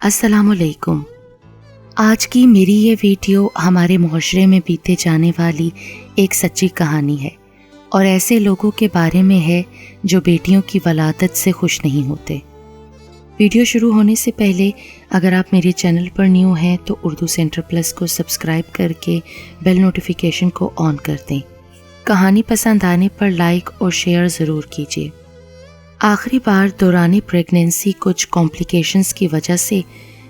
السلام علیکم۔ آج کی میری یہ ویڈیو ہمارے معاشرے میں بیتے جانے والی ایک سچی کہانی ہے اور ایسے لوگوں کے بارے میں ہے جو بیٹیوں کی ولادت سے خوش نہیں ہوتے۔ ویڈیو شروع ہونے سے پہلے اگر آپ میرے چینل پر نیو ہیں تو اردو سینٹر پلس کو سبسکرائب کر کے بیل نوٹیفیکیشن کو آن کر دیں۔ کہانی پسند آنے پر لائک اور شیئر ضرور کیجیے۔ آخری بار دوران پریگننسی کچھ کمپلیکیشنز کی وجہ سے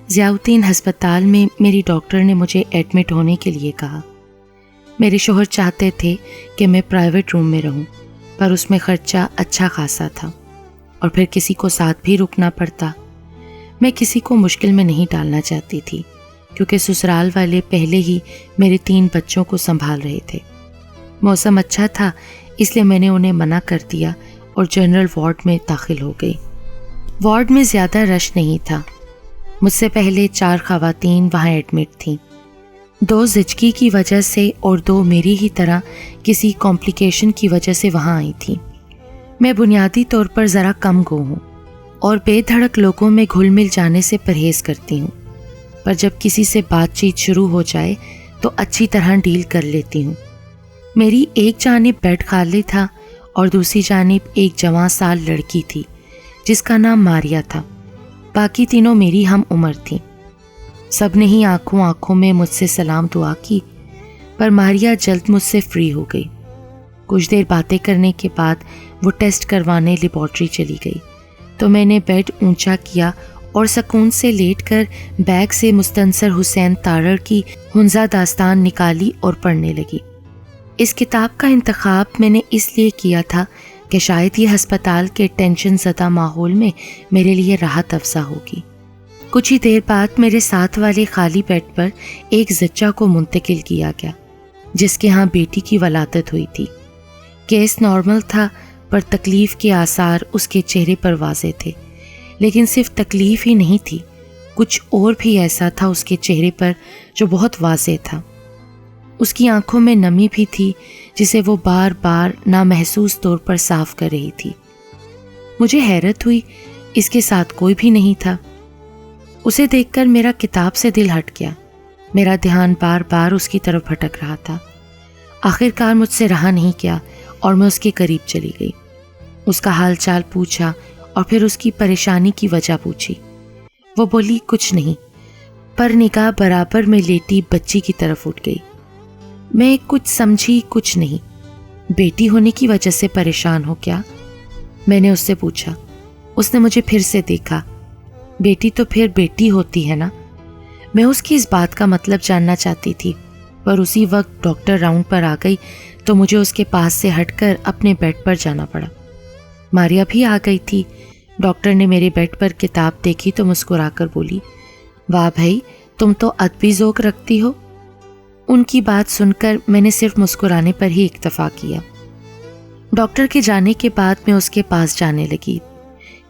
ضیاء الدین ہسپتال میں میری ڈاکٹر نے مجھے ایڈمٹ ہونے کے لیے کہا۔ میرے شوہر چاہتے تھے کہ میں پرائیویٹ روم میں رہوں، پر اس میں خرچہ اچھا خاصا تھا اور پھر کسی کو ساتھ بھی رکنا پڑتا۔ میں کسی کو مشکل میں نہیں ڈالنا چاہتی تھی کیونکہ سسرال والے پہلے ہی میرے 3 بچوں کو سنبھال رہے تھے۔ موسم اچھا تھا اس لیے میں نے انہیں منع کر دیا اور جنرل وارڈ میں داخل ہو گئی۔ وارڈ میں زیادہ رش نہیں تھا۔ مجھ سے پہلے 4 خواتین وہاں ایڈمٹ تھیں، 2 زچگی کی وجہ سے اور 2 میری ہی طرح کسی کمپلیکیشن کی وجہ سے وہاں آئی تھیں۔ میں بنیادی طور پر ذرا کم گو ہوں اور بے دھڑک لوگوں میں گھل مل جانے سے پرہیز کرتی ہوں، پر جب کسی سے بات چیت شروع ہو جائے تو اچھی طرح ڈیل کر لیتی ہوں۔ میری ایک جانب بیڈ خالی تھا اور دوسری جانب ایک جوان سال لڑکی تھی جس کا نام ماریا تھا۔ باقی تینوں میری ہم عمر تھیں۔ سب نے ہی آنکھوں میں مجھ سے سلام دعا کی، پر ماریا جلد مجھ سے فری ہو گئی۔ کچھ دیر باتیں کرنے کے بعد وہ ٹیسٹ کروانے لیبارٹری چلی گئی تو میں نے بیڈ اونچا کیا اور سکون سے لیٹ کر بیگ سے مستنصر حسین تارڑ کی ہنزہ داستان نکالی اور پڑھنے لگی۔ اس کتاب کا انتخاب میں نے اس لیے کیا تھا کہ شاید یہ ہسپتال کے ٹینشن زدہ ماحول میں میرے لیے راحت افزا ہوگی۔ کچھ ہی دیر بعد میرے ساتھ والے خالی بیڈ پر ایک زچہ کو منتقل کیا گیا جس کے ہاں بیٹی کی ولادت ہوئی تھی۔ کیس نارمل تھا پر تکلیف کے آثار اس کے چہرے پر واضح تھے، لیکن صرف تکلیف ہی نہیں تھی، کچھ اور بھی ایسا تھا اس کے چہرے پر جو بہت واضح تھا۔ اس کی آنکھوں میں نمی بھی تھی جسے وہ بار بار نامحسوس طور پر صاف کر رہی تھی۔ مجھے حیرت ہوئی، اس کے ساتھ کوئی بھی نہیں تھا۔ اسے دیکھ کر میرا کتاب سے دل ہٹ گیا۔ میرا دھیان بار بار اس کی طرف بھٹک رہا تھا۔ آخر کار مجھ سے رہا نہیں کیا اور میں اس کے قریب چلی گئی۔ اس کا حال چال پوچھا اور پھر اس کی پریشانی کی وجہ پوچھی۔ وہ بولی کچھ نہیں، پر نگاہ برابر میں لیٹی بچی کی طرف اٹھ گئی۔ میں کچھ سمجھی کچھ نہیں۔ بیٹی ہونے کی وجہ سے پریشان ہو کیا؟ میں نے اس سے پوچھا۔ اس نے مجھے پھر سے دیکھا۔ بیٹی تو پھر بیٹی ہوتی ہے نا؟ میں اس کی اس بات کا مطلب جاننا چاہتی تھی، پر اسی وقت ڈاکٹر راؤنڈ پر آ گئی تو مجھے اس کے پاس سے ہٹ کر اپنے بیڈ پر جانا پڑا۔ ماریا بھی آ گئی تھی۔ ڈاکٹر نے میرے بیڈ پر کتاب دیکھی تو مسکرا کر بولی، واہ بھائی، تم تو ادبی ذوق رکھتی ہو۔ ان کی بات سن کر میں نے صرف مسکرانے پر ہی اکتفا کیا۔ ڈاکٹر کے جانے کے بعد میں اس کے پاس جانے لگی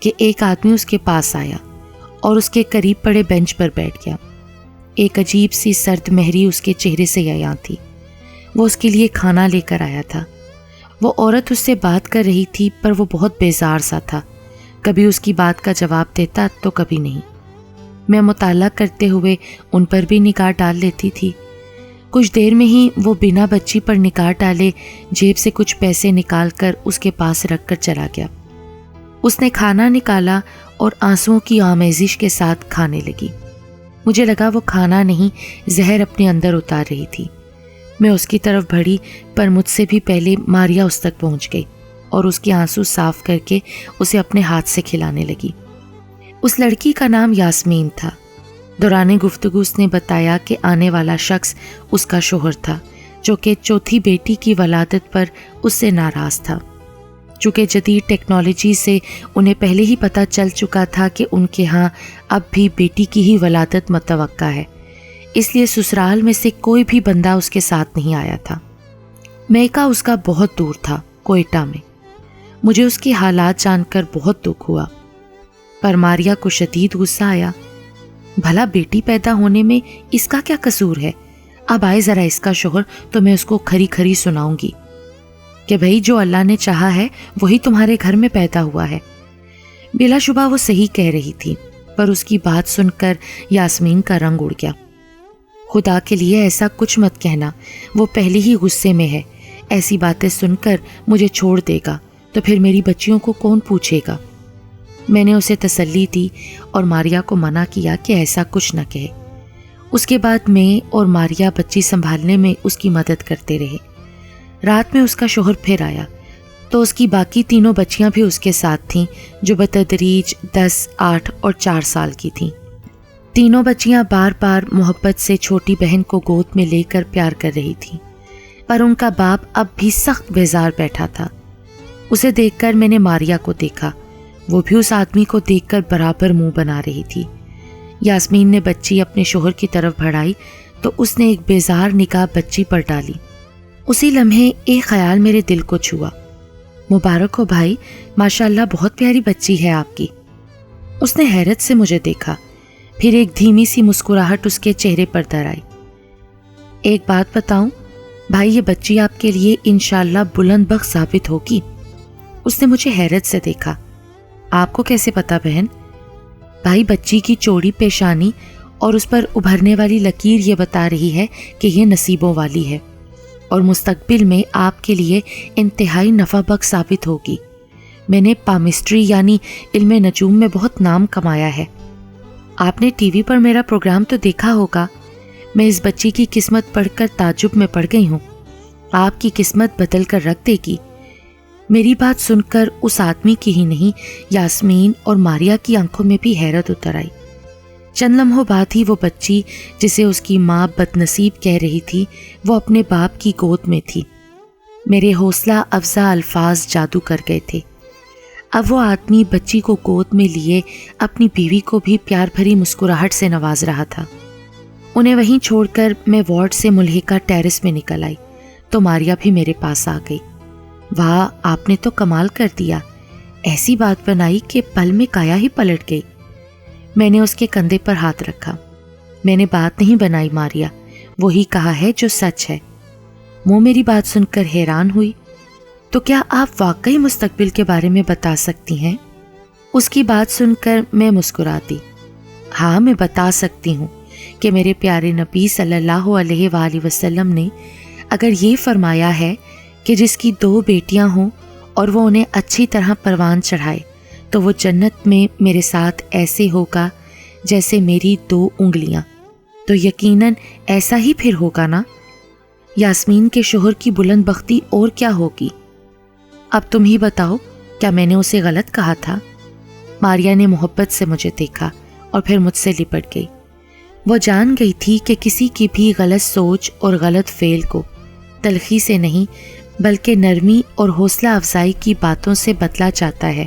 کہ ایک آدمی اس کے پاس آیا اور اس کے قریب پڑے بینچ پر بیٹھ گیا۔ ایک عجیب سی سرد مہری اس کے چہرے سے عیاں تھی۔ وہ اس کے لیے کھانا لے کر آیا تھا۔ وہ عورت اس سے بات کر رہی تھی پر وہ بہت بیزار سا تھا، کبھی اس کی بات کا جواب دیتا تو کبھی نہیں۔ میں مطالعہ کرتے ہوئے ان پر بھی نگاہ ڈال لیتی تھی۔ کچھ دیر میں ہی وہ بنا بچی پر نگاہ ڈالے جیب سے کچھ پیسے نکال کر اس کے پاس رکھ کر چلا گیا۔ اس نے کھانا نکالا اور آنسوؤں کی آمیزش کے ساتھ کھانے لگی۔ مجھے لگا وہ کھانا نہیں زہر اپنے اندر اتار رہی تھی۔ میں اس کی طرف بڑھی پر مجھ سے بھی پہلے ماریا اس تک پہنچ گئی اور اس کے آنسو صاف کر کے اسے اپنے ہاتھ سے کھلانے لگی۔ اس لڑکی کا نام یاسمین تھا۔ دوران گفتگو اس نے بتایا کہ آنے والا شخص اس کا شوہر تھا جو کہ چوتھی بیٹی کی ولادت پر اس سے ناراض تھا۔ چونکہ جدید ٹیکنالوجی سے انہیں پہلے ہی پتہ چل چکا تھا کہ ان کے ہاں اب بھی بیٹی کی ہی ولادت متوقع ہے، اس لیے سسرال میں سے کوئی بھی بندہ اس کے ساتھ نہیں آیا تھا۔ میکا اس کا بہت دور تھا، کوئٹہ میں۔ مجھے اس کے حالات جان کر بہت دکھ ہوا، پر ماریا کو شدید غصہ آیا۔ بھلا بیٹی پیدا ہونے میں اس کا کیا قصور ہے؟ اب آئے ذرا اس کا شوہر تو میں اس کو کھری کھری سناؤں گی کہ بھئی جو اللہ نے چاہا ہے وہی تمہارے گھر میں پیدا ہوا ہے۔ بلا شبہ وہ صحیح کہہ رہی تھی، پر اس کی بات سن کر یاسمین کا رنگ اڑ گیا۔ خدا کے لیے ایسا کچھ مت کہنا، وہ پہلے ہی غصے میں ہے، ایسی باتیں سن کر مجھے چھوڑ دے گا تو پھر میری بچیوں کو کون پوچھے گا؟ میں نے اسے تسلی دی اور ماریا کو منع کیا کہ ایسا کچھ نہ کہے۔ اس کے بعد میں اور ماریا بچی سنبھالنے میں اس کی مدد کرتے رہے۔ رات میں اس کا شوہر پھر آیا تو اس کی باقی تینوں بچیاں بھی اس کے ساتھ تھیں، جو بتدریج 10، 8 اور 4 سال کی تھیں۔ تینوں بچیاں بار بار محبت سے چھوٹی بہن کو گود میں لے کر پیار کر رہی تھیں، پر ان کا باپ اب بھی سخت بیزار بیٹھا تھا۔ اسے دیکھ کر میں نے ماریا کو دیکھا، وہ بھی اس آدمی کو دیکھ کر برابر منہ بنا رہی تھی۔ یاسمین نے بچی اپنے شوہر کی طرف بڑھائی تو اس نے ایک بیزار نگاہ بچی پر ڈالی۔ اسی لمحے ایک خیال میرے دل کو چھوا، مبارک ہو بھائی، ماشاءاللہ بہت پیاری بچی ہے آپ کی۔ اس نے حیرت سے مجھے دیکھا، پھر ایک دھیمی سی مسکراہٹ اس کے چہرے پر در آئی۔ ایک بات بتاؤں بھائی، یہ بچی آپ کے لیے انشاءاللہ بلند بخت ثابت ہوگی۔ اس نے مجھے حیرت سے دیکھا۔ آپ کو کیسے پتا بہن؟ بھائی، بچی کی چوڑی پیشانی اور اس پر ابھرنے والی لکیر یہ بتا رہی ہے کہ یہ نصیبوں والی ہے اور مستقبل میں آپ کے لیے انتہائی نفع بخش ثابت ہوگی۔ میں نے پامسٹری یعنی علم نجوم میں بہت نام کمایا ہے۔ آپ نے ٹی وی پر میرا پروگرام تو دیکھا ہوگا۔ میں اس بچی کی قسمت پڑھ کر تعجب میں پڑ گئی ہوں۔ آپ کی قسمت بدل کر رکھ دے گی۔ میری بات سن کر اس آدمی کی ہی نہیں، یاسمین اور ماریا کی آنکھوں میں بھی حیرت اتر آئی۔ چند لمحوں بعد ہی وہ بچی جسے اس کی ماں بدنصیب کہہ رہی تھی، وہ اپنے باپ کی گود میں تھی۔ میرے حوصلہ افزا الفاظ جادو کر گئے تھے۔ اب وہ آدمی بچی کو گود میں لیے اپنی بیوی کو بھی پیار بھری مسکراہٹ سے نواز رہا تھا۔ انہیں وہیں چھوڑ کر میں وارڈ سے ملحقہ ٹیرس میں نکل آئی تو ماریا بھی میرے پاس آ گئی۔ واہ، آپ نے تو کمال کر دیا، ایسی بات بنائی کہ پل میں کایا ہی پلٹ گئی۔ میں نے اس کے کندھے پر ہاتھ رکھا۔ میں نے بات نہیں بنائی ماریا، وہی کہا ہے جو سچ ہے۔ وہ میری بات سن کر حیران ہوئی۔ تو کیا آپ واقعی مستقبل کے بارے میں بتا سکتی ہیں؟ اس کی بات سن کر میں مسکرا دی۔ ہاں، میں بتا سکتی ہوں کہ میرے پیارے نبی صلی اللہ علیہ وآلہ وسلم نے اگر یہ فرمایا ہے کہ جس کی 2 بیٹیاں ہوں اور وہ انہیں اچھی طرح پروان چڑھائے تو وہ جنت میں میرے ساتھ ایسے ہوگا جیسے میری 2 انگلیاں، تو یقیناً ایسا ہی پھر ہوگا نا؟ یاسمین کے شوہر کی بلند بختی اور کیا ہوگی؟ اب تم ہی بتاؤ، کیا میں نے اسے غلط کہا تھا؟ ماریا نے محبت سے مجھے دیکھا اور پھر مجھ سے لپٹ گئی۔ وہ جان گئی تھی کہ کسی کی بھی غلط سوچ اور غلط فعل کو تلخی سے نہیں بلکہ نرمی اور حوصلہ افزائی کی باتوں سے بدلا جاتا ہے۔